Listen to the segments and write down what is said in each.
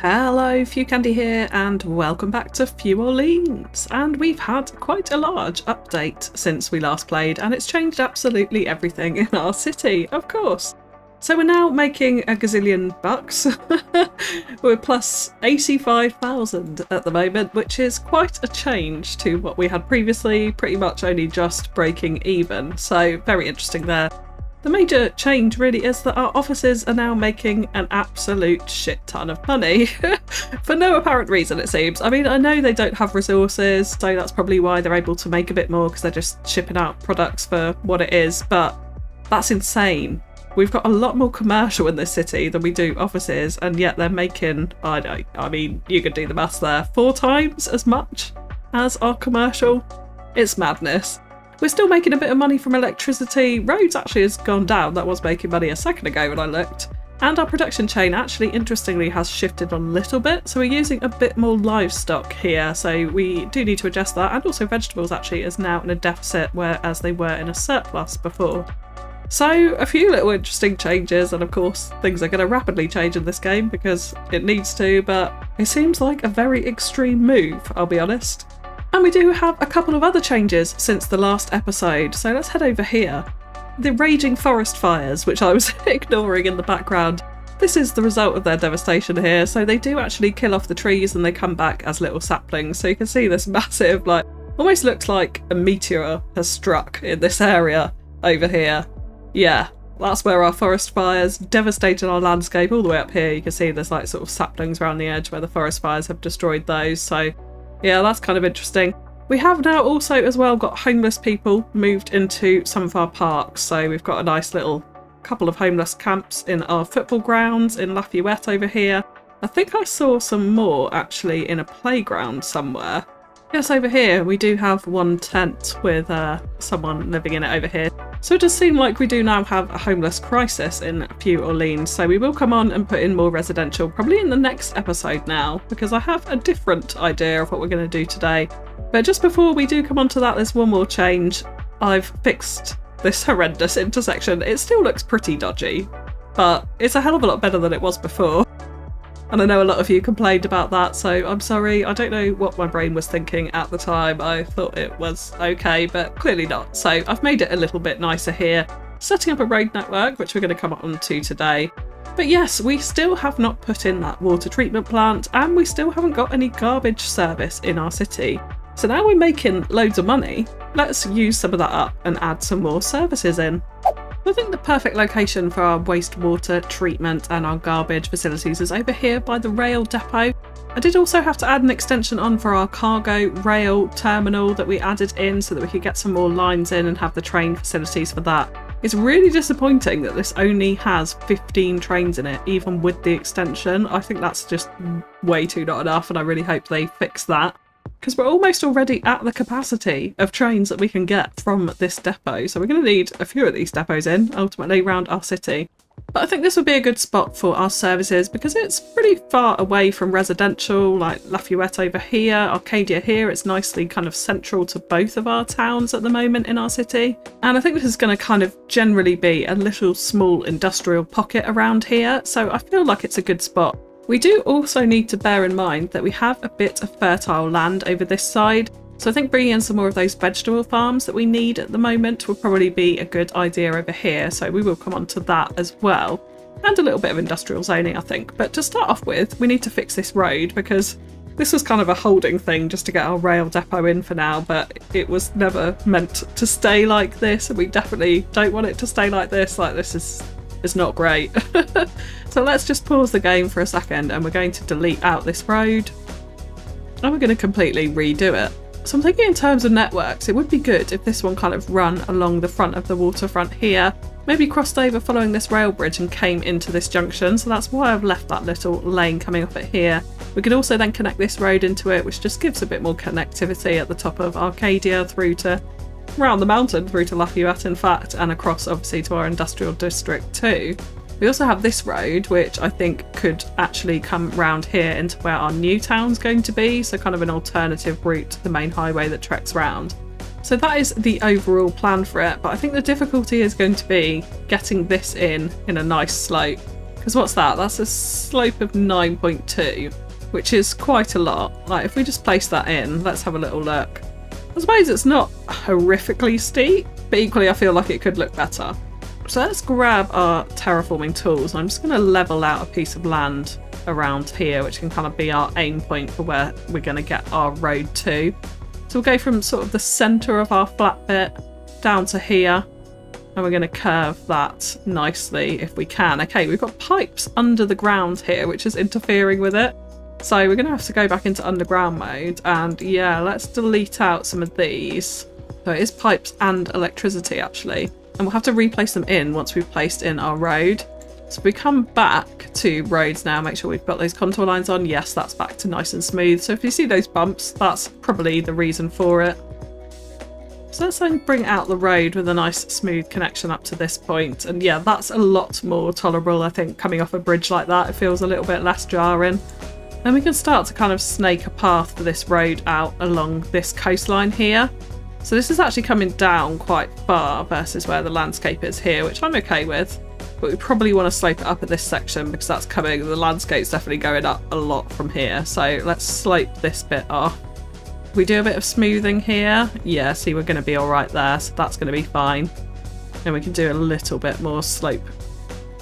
Hello, FewCandy here, and welcome back to Few Orleans. And we've had quite a large update since we last played, and it's changed absolutely everything in our city, of course. So we're now making a gazillion bucks. We're plus 85,000 at the moment, which is quite a change to what we had previously, pretty much only just breaking even. So very interesting there. The major change really is that our offices are now making an absolute shit ton of money for no apparent reason, it seems. I mean, I know they don't have resources, so that's probably why they're able to make a bit more, because they're just shipping out products for what it is, but that's insane. We've got a lot more commercial in this city than we do offices, and yet they're making, I mean, you could do the maths there, 4 times as much as our commercial. It's madness. We're still making a bit of money from electricity. Roads actually has gone down. That was making money a second ago when I looked. And our production chain actually, interestingly, has shifted a little bit. So we're using a bit more livestock here. So we do need to adjust that. And also vegetables actually is now in a deficit, whereas they were in a surplus before. So a few little interesting changes. And of course, things are going to rapidly change in this game because it needs to. But it seems like a very extreme move, I'll be honest. And we do have a couple of other changes since the last episode, so let's head over here. The raging forest fires, which I was ignoring in the background. This is the result of their devastation here, so they do actually kill off the trees and they come back as little saplings. So you can see this massive, like, almost looks like a meteor has struck in this area over here. Yeah, that's where our forest fires devastated our landscape all the way up here. You can see there's like sort of saplings around the edge where the forest fires have destroyed those, so yeah, that's kind of interesting. We have now also as well got homeless people moved into some of our parks. So we've got a nice little couple of homeless camps in our football grounds in Lafayette over here. I think I saw some more actually in a playground somewhere. Yes, over here we do have one tent with someone living in it over here. So it does seem like we do now have a homeless crisis in Few Orleans, so we will come on and put in more residential probably in the next episode now, because I have a different idea of what we're going to do today. But just before we do come on to that, there's one more change. I've fixed this horrendous intersection. It still looks pretty dodgy, but it's a hell of a lot better than it was before. And I know a lot of you complained about that, so I'm sorry. I don't know what my brain was thinking at the time. I thought it was okay, but clearly not. So I've made it a little bit nicer here, setting up a road network, which we're going to come on to today. But yes, we still have not put in that water treatment plant, and we still haven't got any garbage service in our city. So now we're making loads of money. Let's use some of that up and add some more services in. I think the perfect location for our wastewater treatment and our garbage facilities is over here by the rail depot. I did also have to add an extension on for our cargo rail terminal that we added in so that we could get some more lines in and have the train facilities for that. It's really disappointing that this only has 15 trains in it, even with the extension. I think that's just way too not enough, and I really hope they fix that, because we're almost already at the capacity of trains that we can get from this depot. So we're going to need a few of these depots in, ultimately, around our city. But I think this would be a good spot for our services because it's pretty far away from residential, like Lafayette over here, Arcadia here. It's nicely kind of central to both of our towns at the moment in our city. And I think this is going to kind of generally be a little small industrial pocket around here. So I feel like it's a good spot. We do also need to bear in mind that we have a bit of fertile land over this side, so I think bringing in some more of those vegetable farms that we need at the moment will probably be a good idea over here, so we will come on to that as well. And a little bit of industrial zoning, I think. But to start off with, we need to fix this road because this was kind of a holding thing just to get our rail depot in for now, but it was never meant to stay like this, and we definitely don't want it to stay like this. Like, this is not great. So let's just pause the game for a second, and we're going to delete out this road and we're going to completely redo it. So I'm thinking in terms of networks, it would be good if this one kind of run along the front of the waterfront here, maybe crossed over following this rail bridge and came into this junction. So that's why I've left that little lane coming off it here. We could also then connect this road into it, which just gives a bit more connectivity at the top of Arcadia through to around the mountain, through to Lafayette in fact, and across obviously to our industrial district too. We also have this road, which I think could actually come round here into where our new town's going to be, so kind of an alternative route to the main highway that treks round. So that is the overall plan for it, but I think the difficulty is going to be getting this in a nice slope, Because what's that? That's a slope of 9.2, which is quite a lot. Like if we just place that in, let's have a little look. I suppose it's not horrifically steep, but equally I feel like it could look better. So let's grab our terraforming tools. I'm just going to level out a piece of land around here, which can kind of be our aim point for where we're going to get our road to. So we'll go from sort of the centre of our flat bit down to here, and we're going to curve that nicely if we can. Okay, we've got pipes under the ground here, which is interfering with it. So we're going to have to go back into underground mode, and yeah, let's delete out some of these. So it is pipes and electricity actually. And we'll have to replace them in once we've placed in our road. So if we come back to roads now, make sure we've got those contour lines on. Yes, that's back to nice and smooth. So if you see those bumps, that's probably the reason for it. So let's then bring out the road with a nice smooth connection up to this point. And yeah, that's a lot more tolerable, I think, coming off a bridge like that. It feels a little bit less jarring. Then we can start to kind of snake a path for this road out along this coastline here. So this is actually coming down quite far versus where the landscape is here, which I'm okay with. But we probably want to slope it up at this section because that's coming, the landscape's definitely going up a lot from here. So let's slope this bit off. We do a bit of smoothing here. Yeah, see, we're going to be all right there. So that's going to be fine. And we can do a little bit more slope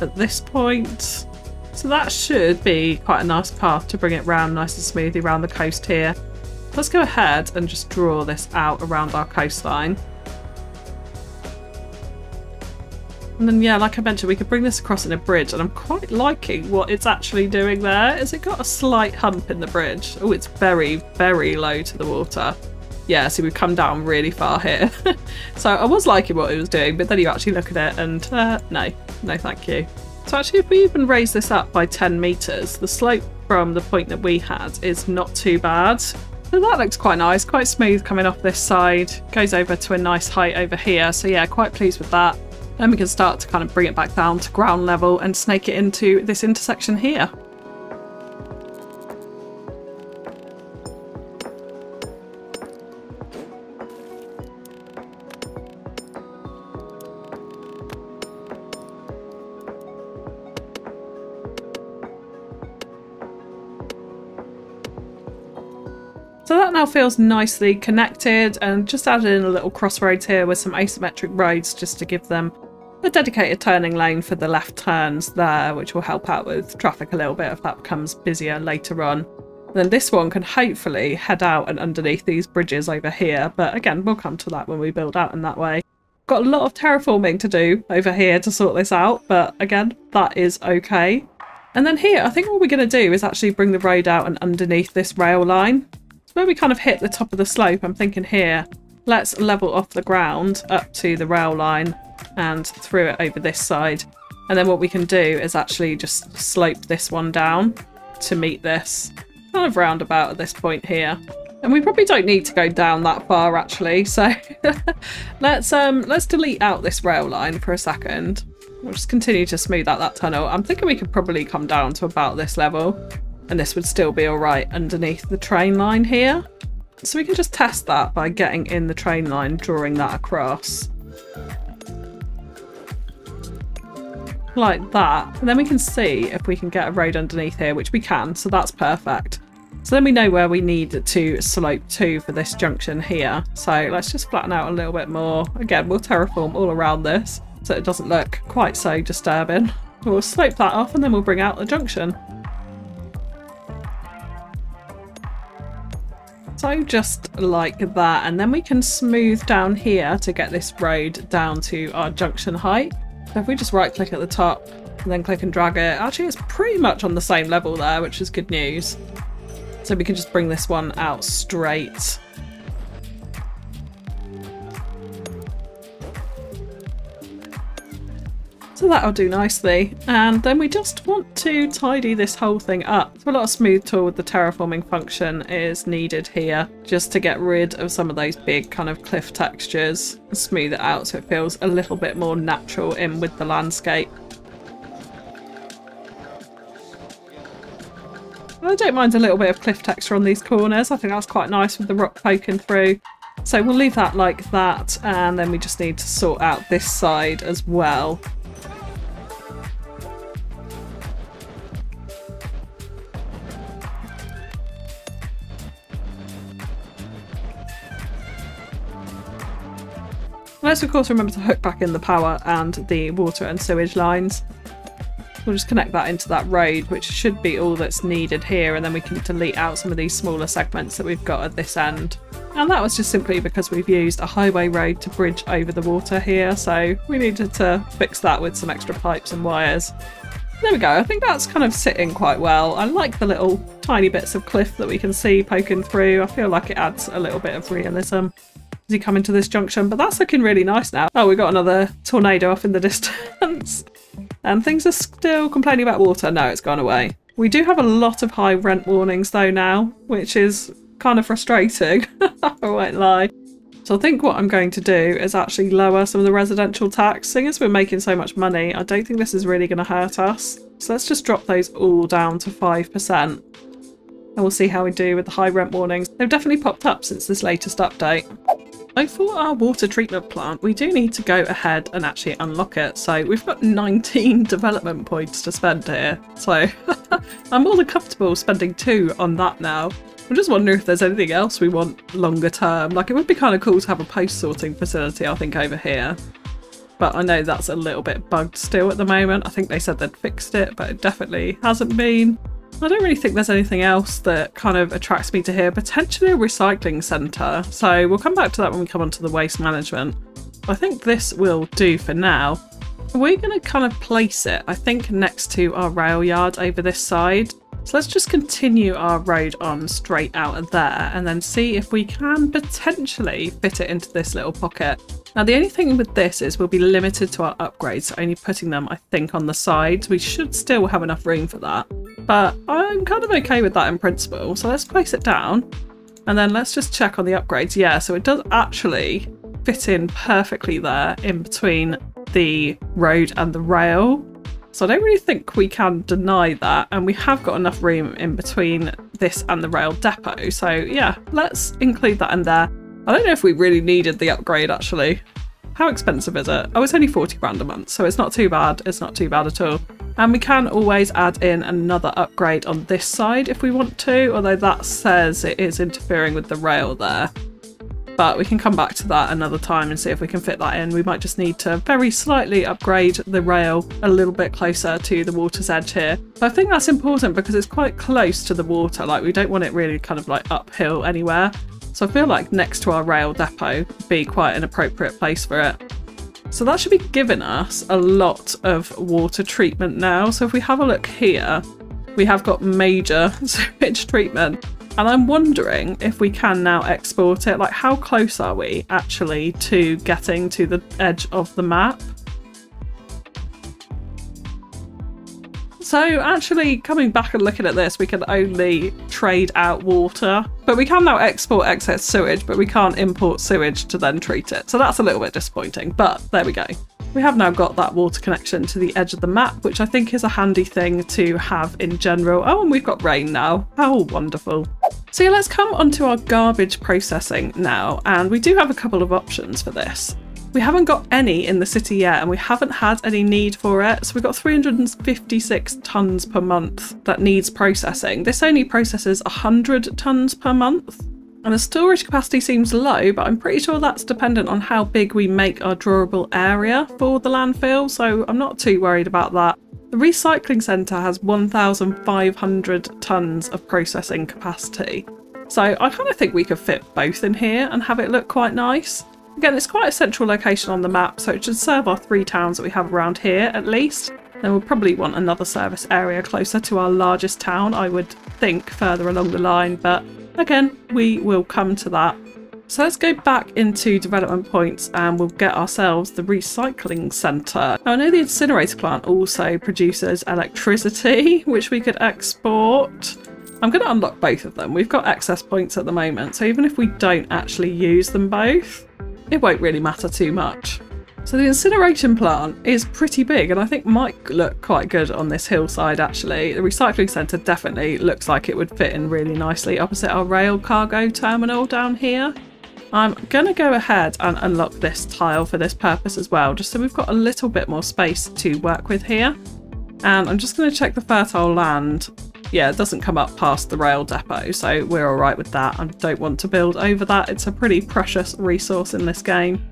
at this point. So that should be quite a nice path to bring it round nice and smoothly around the coast here. Let's go ahead and just draw this out around our coastline. And then, yeah, like I mentioned, we could bring this across in a bridge, and I'm quite liking what it's actually doing there. Is it got a slight hump in the bridge? Oh, it's very, very low to the water. Yeah, see, we've come down really far here. So I was liking what it was doing, but then you actually look at it and no thank you. So actually, if we even raise this up by 10 meters, the slope from the point that we had is not too bad. So that looks quite nice, quite smooth coming off this side. Goes over to a nice height over here. So yeah, quite pleased with that. Then we can start to kind of bring it back down to ground level and snake it into this intersection here. So that now feels nicely connected, and just added in a little crossroads here with some asymmetric roads just to give them a dedicated turning lane for the left turns there, which will help out with traffic a little bit if that becomes busier later on. And then this one can hopefully head out and underneath these bridges over here, but again, we'll come to that when we build out in that way. Got a lot of terraforming to do over here to sort this out, but again, that is okay. And then here, I think what we're going to do is actually bring the road out and underneath this rail line. Where we kind of hit the top of the slope, I'm thinking here, let's level off the ground up to the rail line and through it over this side. And then what we can do is actually just slope this one down to meet this kind of roundabout at this point here. And we probably don't need to go down that far actually, so let's delete out this rail line for a second. We'll just continue to smooth out that tunnel. I'm thinking we could probably come down to about this level, and this would still be all right underneath the train line here. So we can just test that by getting in the train line, drawing that across. Like that. And then we can see if we can get a road underneath here, which we can, so that's perfect. So then we know where we need to slope to for this junction here. So let's just flatten out a little bit more. Again, we'll terraform all around this so it doesn't look quite so disturbing. We'll slope that off and then we'll bring out the junction. So just like that, and then we can smooth down here to get this road down to our junction height. So if we just right click at the top and then click and drag it, actually it's pretty much on the same level there, which is good news. So we can just bring this one out straight. So that'll do nicely. And then we just want to tidy this whole thing up. So a lot of smooth tool with the terraforming function is needed here, just to get rid of some of those big kind of cliff textures and smooth it out so it feels a little bit more natural in with the landscape. I don't mind a little bit of cliff texture on these corners. I think that's quite nice with the rock poking through. So we'll leave that like that, and then we just need to sort out this side as well. let's of course remember to hook back in the power and the water and sewage lines. We'll just connect that into that road, which should be all that's needed here, and then we can delete out some of these smaller segments that we've got at this end. And that was just simply because we've used a highway road to bridge over the water here, so we needed to fix that with some extra pipes and wires. There we go, I think that's kind of sitting quite well. I like the little tiny bits of cliff that we can see poking through. I feel like it adds a little bit of realism as you come into this junction, but that's looking really nice now. Oh, we've got another tornado off in the distance. And things are still complaining about water. No, it's gone away. We do have a lot of high rent warnings though now, which is kind of frustrating. I won't lie. So I think what I'm going to do is actually lower some of the residential tax. Seeing as we're making so much money, I don't think this is really going to hurt us. So let's just drop those all down to 5%. And we'll see how we do with the high rent warnings. They've definitely popped up since this latest update. So for our water treatment plant, we do need to go ahead and actually unlock it. So we've got 19 development points to spend here. So I'm more than comfortable spending 2 on that now. I'm just wondering if there's anything else we want longer term. Like, it would be kind of cool to have a post sorting facility, I think, over here. But I know that's a little bit bugged still at the moment. I think they said they'd fixed it, but it definitely hasn't been. I don't really think there's anything else that kind of attracts me to here. Potentially a recycling centre. So we'll come back to that when we come onto the waste management. I think this will do for now. We're going to kind of place it, I think, next to our rail yard over this side. So let's just continue our road on straight out of there and then see if we can potentially fit it into this little pocket. Now the only thing with this is we'll be limited to our upgrades, so only putting them, I think, on the sides. We should still have enough room for that, but I'm kind of okay with that in principle. So let's place it down and then let's just check on the upgrades. Yeah, so it does actually fit in perfectly there in between the road and the rail. So I don't really think we can deny that, and we have got enough room in between this and the rail depot. So yeah, let's include that in there. I don't know if we really needed the upgrade actually. How expensive is it? Oh, it's only 40 grand a month, so it's not too bad. It's not too bad at all. And we can always add in another upgrade on this side if we want to, although that says it is interfering with the rail there. But we can come back to that another time and see if we can fit that in. We might just need to very slightly upgrade the rail a little bit closer to the water's edge here. But I think that's important because it's quite close to the water. Like, we don't want it really kind of like uphill anywhere. So I feel like next to our rail depot would be quite an appropriate place for it. So that should be giving us a lot of water treatment now. So if we have a look here, we have got major sewage treatment. And I'm wondering if we can now export it. Like, how close are we actually to getting to the edge of the map? So actually coming back and looking at this, we can only trade out water, but we can now export excess sewage, but we can't import sewage to then treat it. So that's a little bit disappointing, but there we go. We have now got that water connection to the edge of the map, which I think is a handy thing to have in general. Oh, and we've got rain now. How wonderful. So yeah, let's come onto our garbage processing now, and we do have a couple of options for this. We haven't got any in the city yet, and we haven't had any need for it. So we've got 356 tonnes per month that needs processing. This only processes 100 tonnes per month. And the storage capacity seems low, but I'm pretty sure that's dependent on how big we make our drawable area for the landfill, so I'm not too worried about that. The recycling centre has 1,500 tonnes of processing capacity. So I kind of think we could fit both in here and have it look quite nice. Again, it's quite a central location on the map, so it should serve our 3 towns that we have around here at least. Then we'll probably want another service area closer to our largest town, I would think, further along the line, but again, we will come to that. So let's go back into development points and we'll get ourselves the recycling centre. Now I know the incinerator plant also produces electricity, which we could export. I'm going to unlock both of them. We've got excess points at the moment, so even if we don't actually use them both, it won't really matter too much. So the incineration plant is pretty big and I think might look quite good on this hillside actually. The recycling centre definitely looks like it would fit in really nicely opposite our rail cargo terminal down here. I'm going to go ahead and unlock this tile for this purpose as well, just so we've got a little bit more space to work with here. And I'm just going to check the fertile land. Yeah, it doesn't come up past the rail depot, so we're all right with that. I don't want to build over that. It's a pretty precious resource in this game.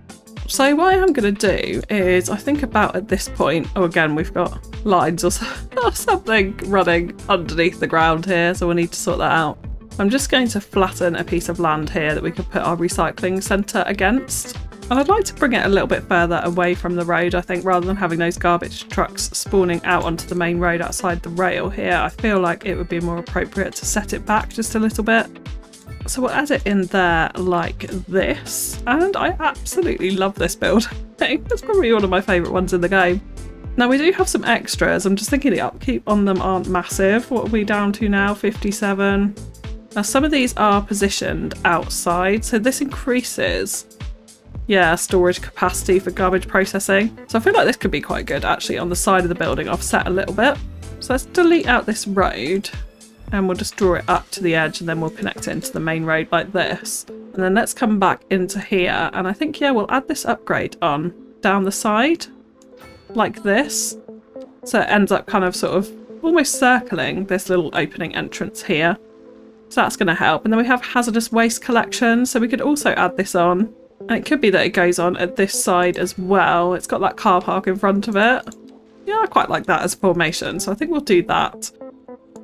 So what I am going to do is, I think about at this point, oh again we've got lines or something running underneath the ground here, so we'll need to sort that out. I'm just going to flatten a piece of land here that we could put our recycling centre against. And I'd like to bring it a little bit further away from the road, I think, rather than having those garbage trucks spawning out onto the main road outside the rail here. I feel like it would be more appropriate to set it back just a little bit. So we'll add it in there like this, and I absolutely love this build. It's probably one of my favourite ones in the game. Now we do have some extras. I'm just thinking the upkeep on them aren't massive. What are we down to now? 57. Now some of these are positioned outside, so this increases, yeah, storage capacity for garbage processing. So I feel like this could be quite good actually on the side of the building, offset a little bit. So let's delete out this road. And we'll just draw it up to the edge and then we'll connect it into the main road like this. And then let's come back into here, and I think, yeah, we'll add this upgrade on down the side like this. So it ends up kind of sort of almost circling this little opening entrance here. So that's going to help. And then we have hazardous waste collection, so we could also add this on. And it could be that it goes on at this side as well. It's got that car park in front of it. Yeah, I quite like that as a formation, so I think we'll do that.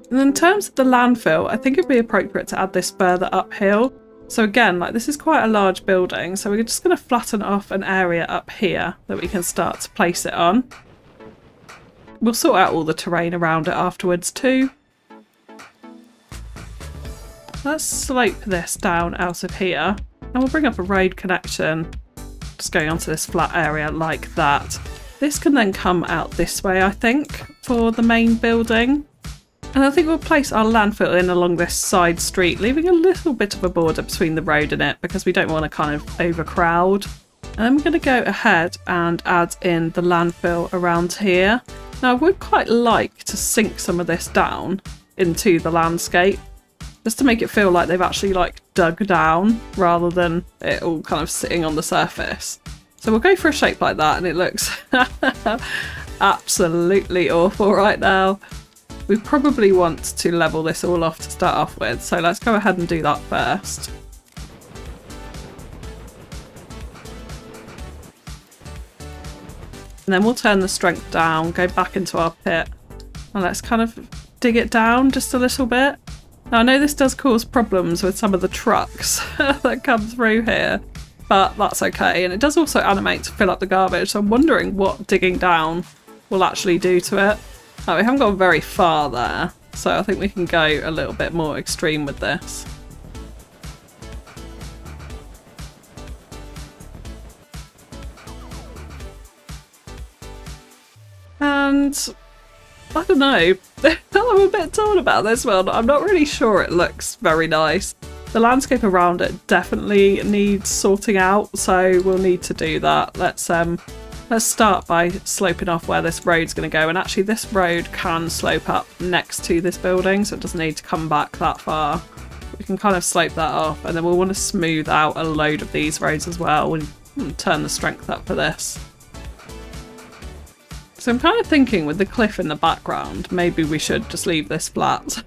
And in terms of the landfill, I think it'd be appropriate to add this further uphill. So again, like this is quite a large building, so we're just going to flatten off an area up here that we can start to place it on. We'll sort out all the terrain around it afterwards too. Let's slope this down out of here, and we'll bring up a road connection, just going onto this flat area like that. This can then come out this way, I think, for the main building. And I think we'll place our landfill in along this side street, leaving a little bit of a border between the road and it because we don't want to kind of overcrowd. And then we're going to go ahead and add in the landfill around here. Now I would quite like to sink some of this down into the landscape, just to make it feel like they've actually like dug down rather than it all kind of sitting on the surface. So we'll go for a shape like that, and it looks absolutely awful right now. We probably want to level this all off to start off with, so let's go ahead and do that first. And then we'll turn the strength down, go back into our pit, and let's kind of dig it down just a little bit. Now I know this does cause problems with some of the trucks that come through here, but that's okay. And it does also animate to fill up the garbage, so I'm wondering what digging down will actually do to it. Oh, we haven't gone very far there, so I think we can go a little bit more extreme with this. And I don't know, I'm a bit torn about this one. I'm not really sure it looks very nice. The landscape around it definitely needs sorting out, so we'll need to do that. Let's start by sloping off where this road's going to go, and actually this road can slope up next to this building, so it doesn't need to come back that far. We can kind of slope that off, and then we'll want to smooth out a load of these roads as well and turn the strength up for this. So I'm kind of thinking with the cliff in the background, maybe we should just leave this flat.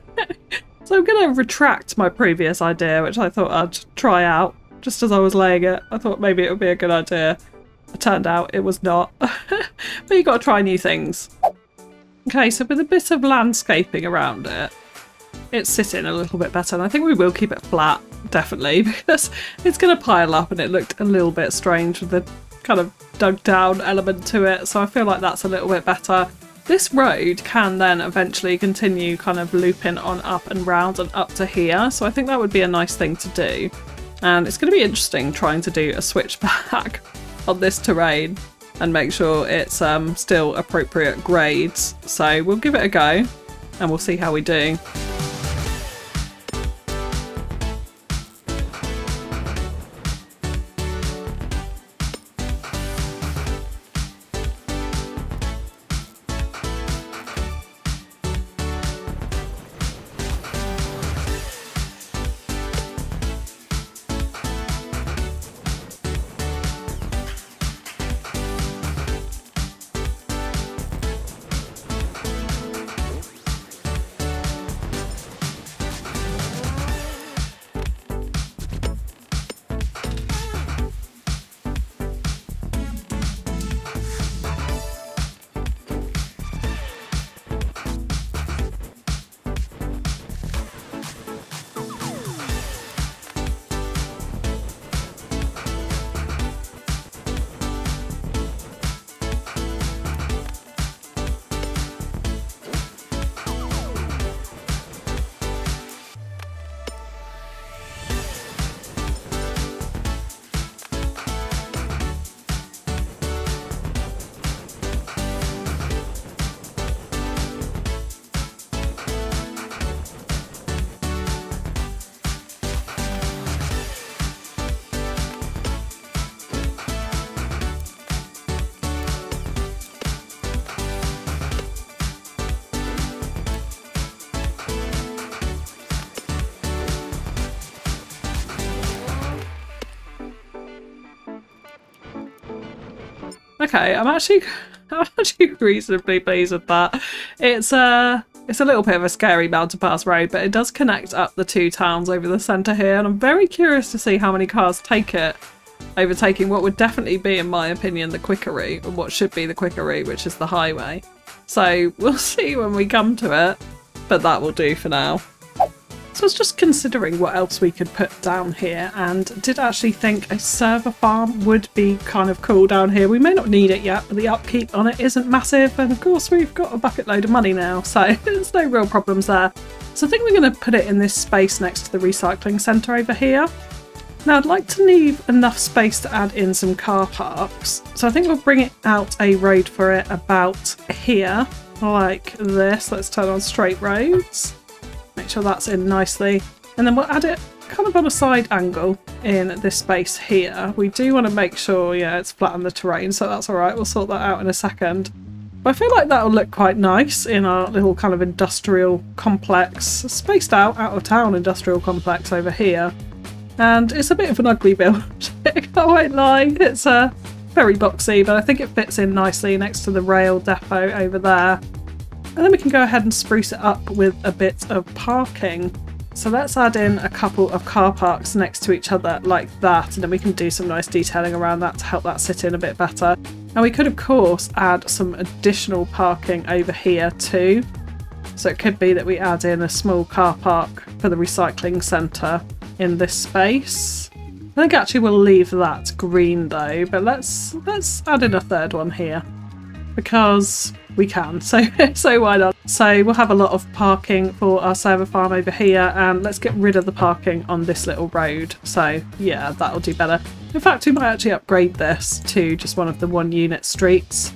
So I'm going to retract my previous idea, which I thought I'd try out just as I was laying it. I thought maybe it would be a good idea. It turned out it was not. But you got to try new things. Okay, so with a bit of landscaping around it, it's sitting a little bit better, and I think we will keep it flat, definitely, because it's going to pile up and it looked a little bit strange with the kind of dug down element to it, so I feel like that's a little bit better. This road can then eventually continue kind of looping on up and round and up to here, so I think that would be a nice thing to do. And it's going to be interesting trying to do a switchback on this terrain and make sure it's still appropriate grades. So we'll give it a go and we'll see how we do. Okay, I'm actually reasonably pleased with that. It's a little bit of a scary mountain pass road, but it does connect up the two towns over the centre here, and I'm very curious to see how many cars take it, overtaking what would definitely be, in my opinion, the quicker route, or what should be the quicker route, which is the highway. So we'll see when we come to it, but that will do for now. So I was just considering what else we could put down here, and did actually think a server farm would be kind of cool down here. We may not need it yet, but the upkeep on it isn't massive, and of course we've got a bucket load of money now, so there's no real problems there. So I think we're going to put it in this space next to the recycling centre over here. Now I'd like to leave enough space to add in some car parks, so I think we'll bring it out a road for it about here, like this. Let's turn on straight roads. Make sure that's in nicely, and then we'll add it kind of on a side angle in this space here. We do want to make sure, yeah, it's flat on the terrain, so that's alright, we'll sort that out in a second. But I feel like that'll look quite nice in our little kind of industrial complex, spaced out of town industrial complex over here. And it's a bit of an ugly build, I won't lie, it's very boxy, but I think it fits in nicely next to the rail depot over there. And then we can go ahead and spruce it up with a bit of parking. So let's add in a couple of car parks next to each other like that, and then we can do some nice detailing around that to help that sit in a bit better. And we could of course add some additional parking over here too. So it could be that we add in a small car park for the recycling centre in this space. I think actually we'll leave that green though, but let's add in a third one here, because we can, so why not? So we'll have a lot of parking for our server farm over here, and let's get rid of the parking on this little road. So yeah, that'll do better. In fact, we might actually upgrade this to just one of the 1-unit streets.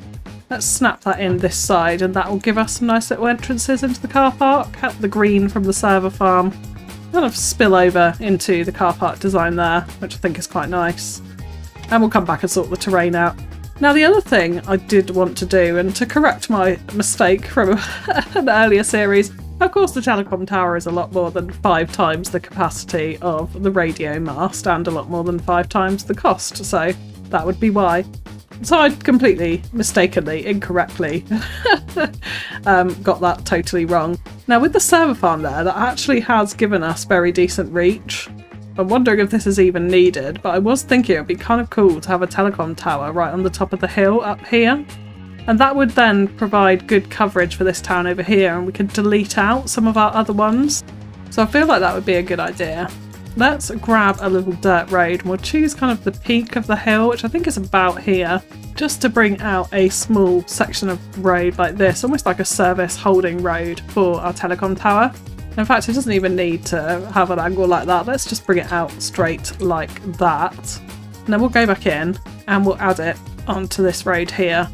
Let's snap that in this side, and that will give us some nice little entrances into the car park. Help the green from the server farm kind of spill over into the car park design there, which I think is quite nice. And we'll come back and sort the terrain out. Now the other thing I did want to do, and to correct my mistake from an earlier series, of course the telecom tower is a lot more than 5 times the capacity of the radio mast, and a lot more than 5 times the cost, so that would be why. So I completely, mistakenly, incorrectly got that totally wrong. Now with the server farm there, that actually has given us very decent reach. I'm wondering if this is even needed, but I was thinking it would be kind of cool to have a telecom tower right on the top of the hill up here. And that would then provide good coverage for this town over here, and we could delete out some of our other ones. So I feel like that would be a good idea. Let's grab a little dirt road, and we'll choose kind of the peak of the hill, which I think is about here, just to bring out a small section of road like this, almost like a service holding road for our telecom tower. In fact, it doesn't even need to have an angle like that. Let's just bring it out straight like that. And then we'll go back in and we'll add it onto this road here.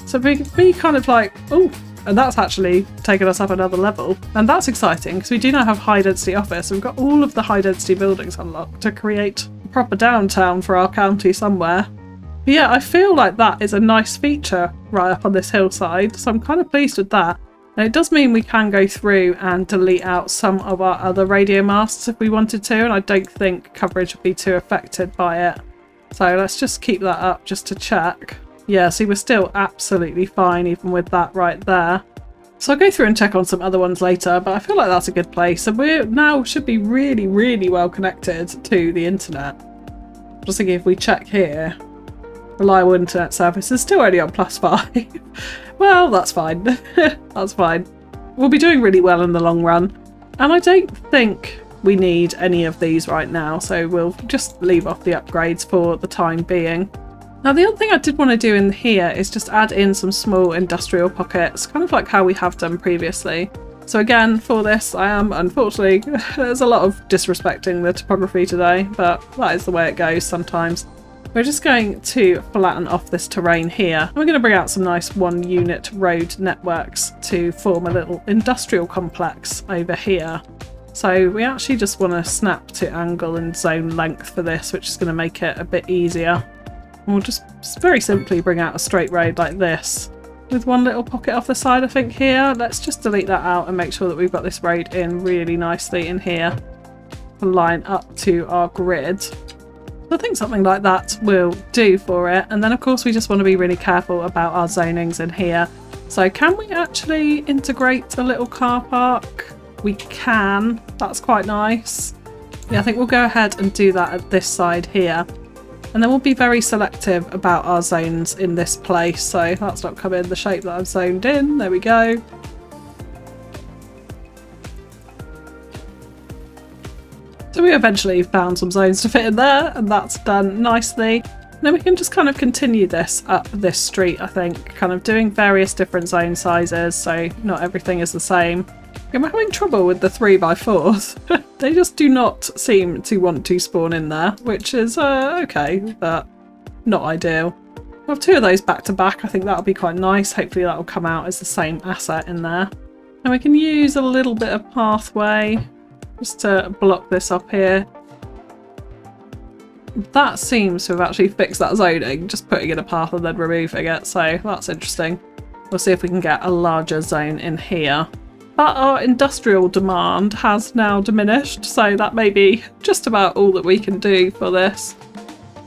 So we can be kind of like, oh, and that's actually taken us up another level. And that's exciting because we do now have high density office. We've got all of the high density buildings unlocked to create a proper downtown for our county somewhere. But yeah, I feel like that is a nice feature right up on this hillside. So I'm kind of pleased with that. And it does mean we can go through and delete out some of our other radio masts if we wanted to, and I don't think coverage would be too affected by it. So let's just keep that up just to check. Yeah, see, we're still absolutely fine even with that right there. So I'll go through and check on some other ones later, but I feel like that's a good place. And we now should be really, really well connected to the internet. Just thinking if we check here, reliable internet service is still only on +5. Well, that's fine. That's fine. We'll be doing really well in the long run. And I don't think we need any of these right now, so we'll just leave off the upgrades for the time being. Now the other thing I did want to do in here is just add in some small industrial pockets, kind of like how we have done previously. So again, for this I am, unfortunately, there's a lot of disrespecting the topography today, but that is the way it goes sometimes. We're just going to flatten off this terrain here. And we're going to bring out some nice 1-unit road networks to form a little industrial complex over here. So we actually just want to snap to angle and zone length for this, which is going to make it a bit easier. And we'll just very simply bring out a straight road like this with one little pocket off the side, I think, here. Let's just delete that out and make sure that we've got this road in really nicely in here to line up to our grid. I think something like that will do for it. And then of course we just want to be really careful about our zonings in here. So can we actually integrate a little car park? We can. That's quite nice. Yeah, I think we'll go ahead and do that at this side here. And then we'll be very selective about our zones in this place. So that's not come in the shape that I've zoned in. There we go. So we eventually found some zones to fit in there, and that's done nicely. And then we can just kind of continue this up this street, I think, kind of doing various different zone sizes, so not everything is the same. I'm having trouble with the 3x4s. They just do not seem to want to spawn in there, which is okay, but not ideal. We'll have 2 of those back to back. I think that'll be quite nice. Hopefully that'll come out as the same asset in there. And we can use a little bit of pathway just to block this up here. That seems to have actually fixed that zoning, just putting in a path and then removing it, so that's interesting. We'll see if we can get a larger zone in here. But our industrial demand has now diminished, so that may be just about all that we can do for this.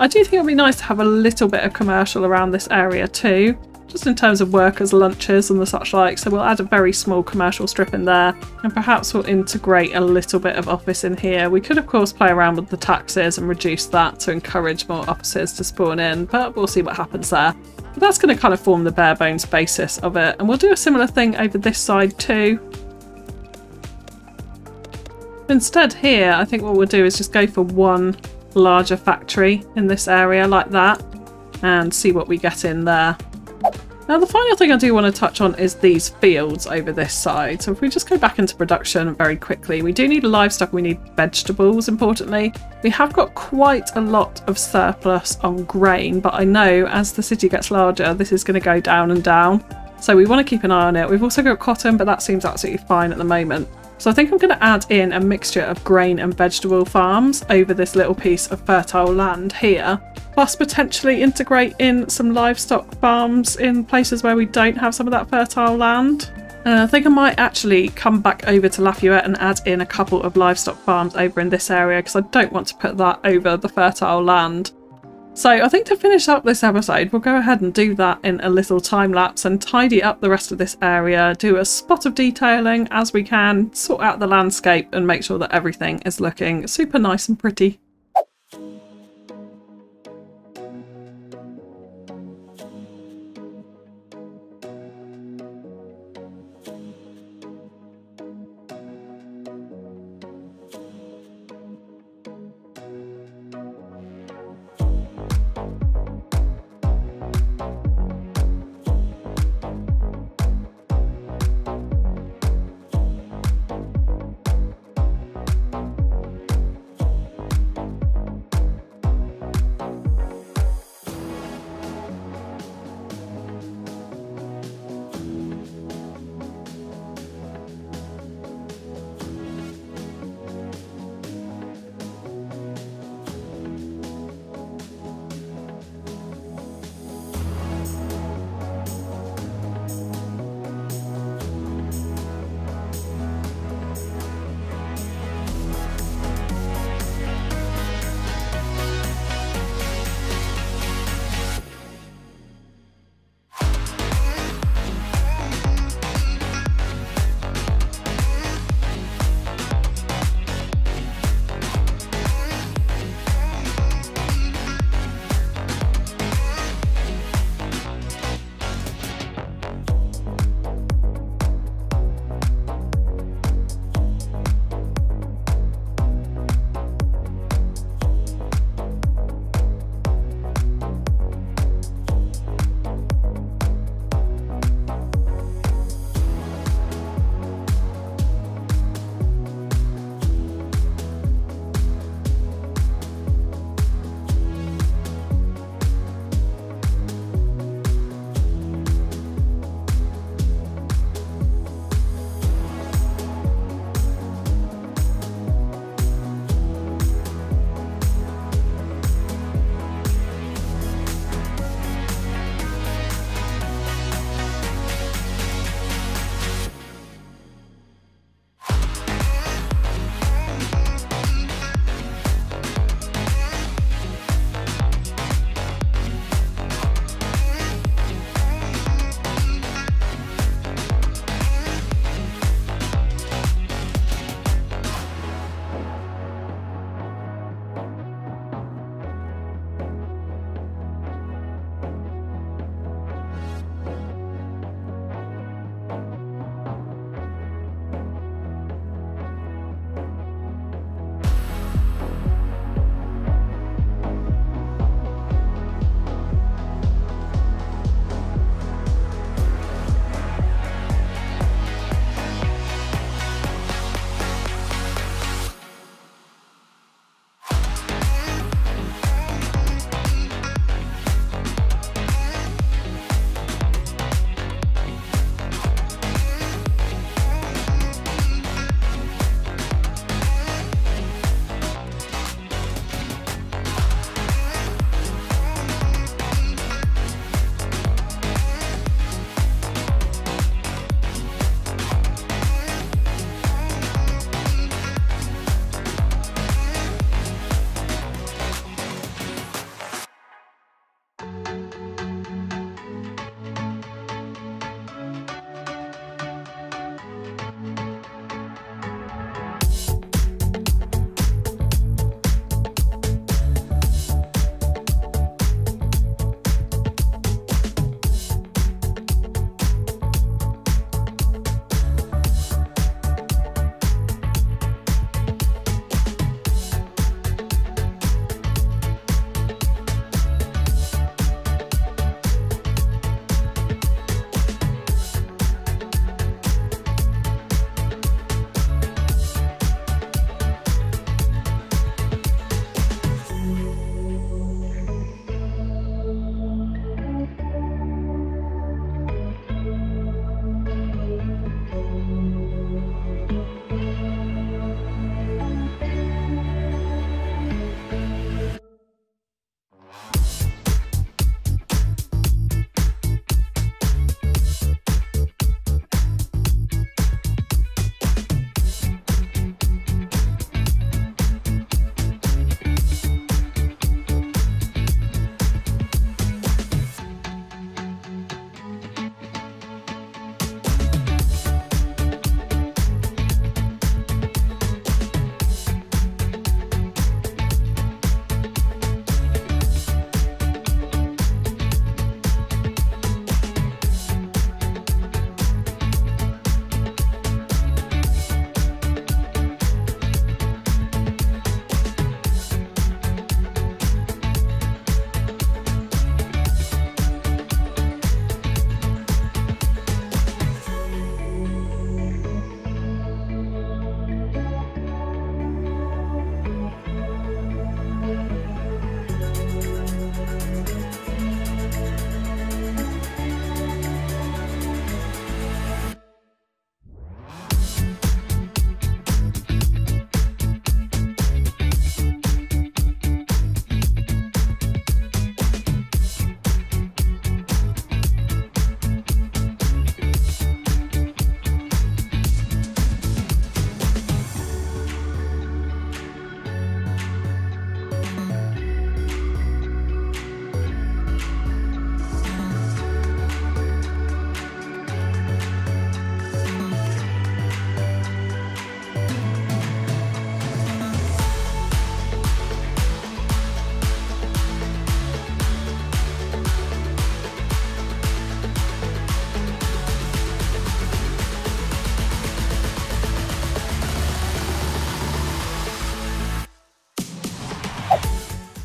I do think it would be nice to have a little bit of commercial around this area too, just in terms of workers' lunches and the such like, so we'll add a very small commercial strip in there, and perhaps we'll integrate a little bit of office in here. We could of course play around with the taxes and reduce that to encourage more offices to spawn in, but we'll see what happens there. But that's going to kind of form the bare bones basis of it, and we'll do a similar thing over this side too. Instead here, I think what we'll do is just go for one larger factory in this area like that, and see what we get in there. Now the final thing I do want to touch on is these fields over this side. So if we just go back into production very quickly, we do need livestock, we need vegetables importantly. We have got quite a lot of surplus on grain, but I know as the city gets larger this is going to go down and down. So we want to keep an eye on it. We've also got cotton, but that seems absolutely fine at the moment. So I think I'm going to add in a mixture of grain and vegetable farms over this little piece of fertile land here, plus potentially integrate in some livestock farms in places where we don't have some of that fertile land. I think I might actually come back over to Lafayette and add in a couple of livestock farms over in this area because I don't want to put that over the fertile land. So I think to finish up this episode, we'll go ahead and do that in a little time lapse and tidy up the rest of this area, do a spot of detailing as we can, sort out the landscape and make sure that everything is looking super nice and pretty.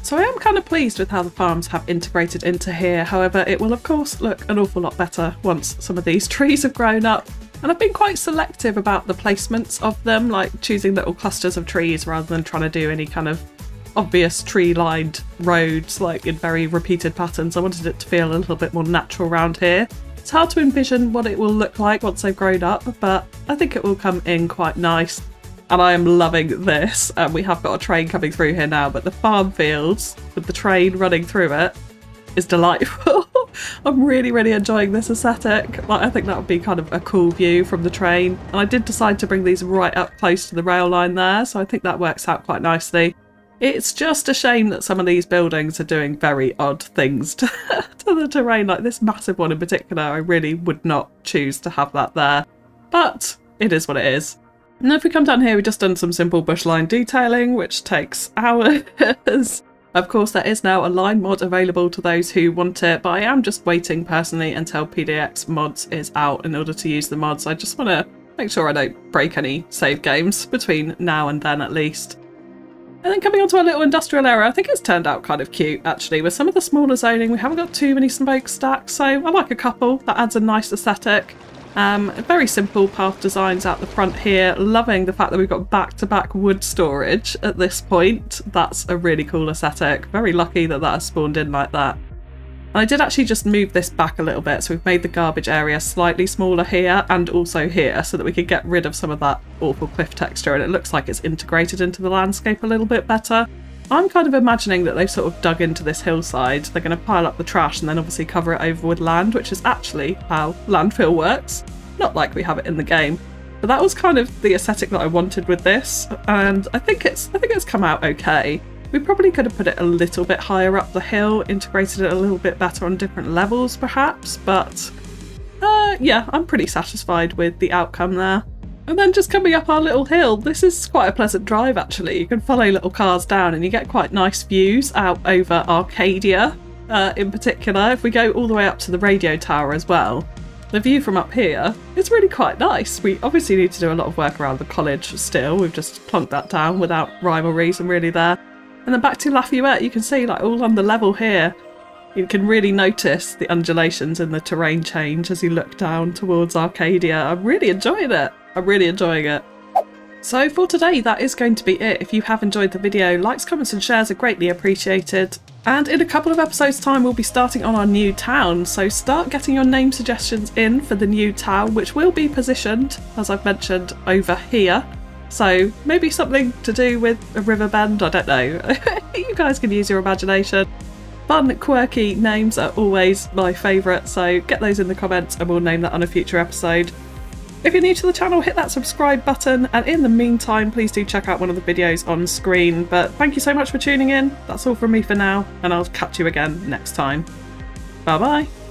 So I am kind of pleased with how the farms have integrated into here. However, it will of course look an awful lot better once some of these trees have grown up. And I've been quite selective about the placements of them, like choosing little clusters of trees rather than trying to do any kind of obvious tree-lined roads like in very repeated patterns. I wanted it to feel a little bit more natural around here. It's hard to envision what it will look like once they've grown up, but I think it will come in quite nice. And I am loving this. We have got a train coming through here now, but the farm fields with the train running through it is delightful. I'm really, really enjoying this aesthetic. Like, I think that would be kind of a cool view from the train. And I did decide to bring these right up close to the rail line there, so I think that works out quite nicely. It's just a shame that some of these buildings are doing very odd things to the terrain, like this massive one in particular. I really would not choose to have that there, but it is what it is. And if we come down here, we've just done some simple bush line detailing, which takes hours. Of course, there is now a line mod available to those who want it, but I am just waiting personally until PDX mods is out in order to use the mods. I just want to make sure I don't break any save games between now and then at least. And then coming onto our little industrial area, I think it's turned out kind of cute actually. With some of the smaller zoning, we haven't got too many smokestacks, so I like a couple. That adds a nice aesthetic. Very simple path designs out the front here. Loving the fact that we've got back-to-back wood storage at this point. That's a really cool aesthetic. Very lucky that that has spawned in like that. And I did actually just move this back a little bit, so we've made the garbage area slightly smaller here and also here so that we could get rid of some of that awful cliff texture, and it looks like it's integrated into the landscape a little bit better. I'm kind of imagining that they've sort of dug into this hillside. They're going to pile up the trash and then obviously cover it over with land, which is actually how landfill works. Not like we have it in the game. But that was kind of the aesthetic that I wanted with this, and I think it's come out okay. We probably could have put it a little bit higher up the hill, integrated it a little bit better on different levels perhaps, but yeah, I'm pretty satisfied with the outcome there. And then just coming up our little hill, this is quite a pleasant drive actually. You can follow little cars down and you get quite nice views out over Arcadia in particular. If we go all the way up to the radio tower as well, the view from up here is really quite nice. We obviously need to do a lot of work around the college still. We've just plonked that down without rhyme or reason really there. And then back to Lafayette, you can see like all on the level here, you can really notice the undulations in the terrain change as you look down towards Arcadia. I'm really enjoying it. I'm really enjoying it. So for today, that is going to be it. If you have enjoyed the video, likes, comments and shares are greatly appreciated. And in a couple of episodes time, we'll be starting on our new town. So start getting your name suggestions in for the new town, which will be positioned, as I've mentioned, over here. So maybe something to do with a river bend, I don't know. You guys can use your imagination. Fun, quirky names are always my favourite, so get those in the comments and we'll name that on a future episode. If you're new to the channel, hit that subscribe button, and in the meantime, please do check out one of the videos on screen. But thank you so much for tuning in. That's all from me for now, and I'll catch you again next time. Bye bye!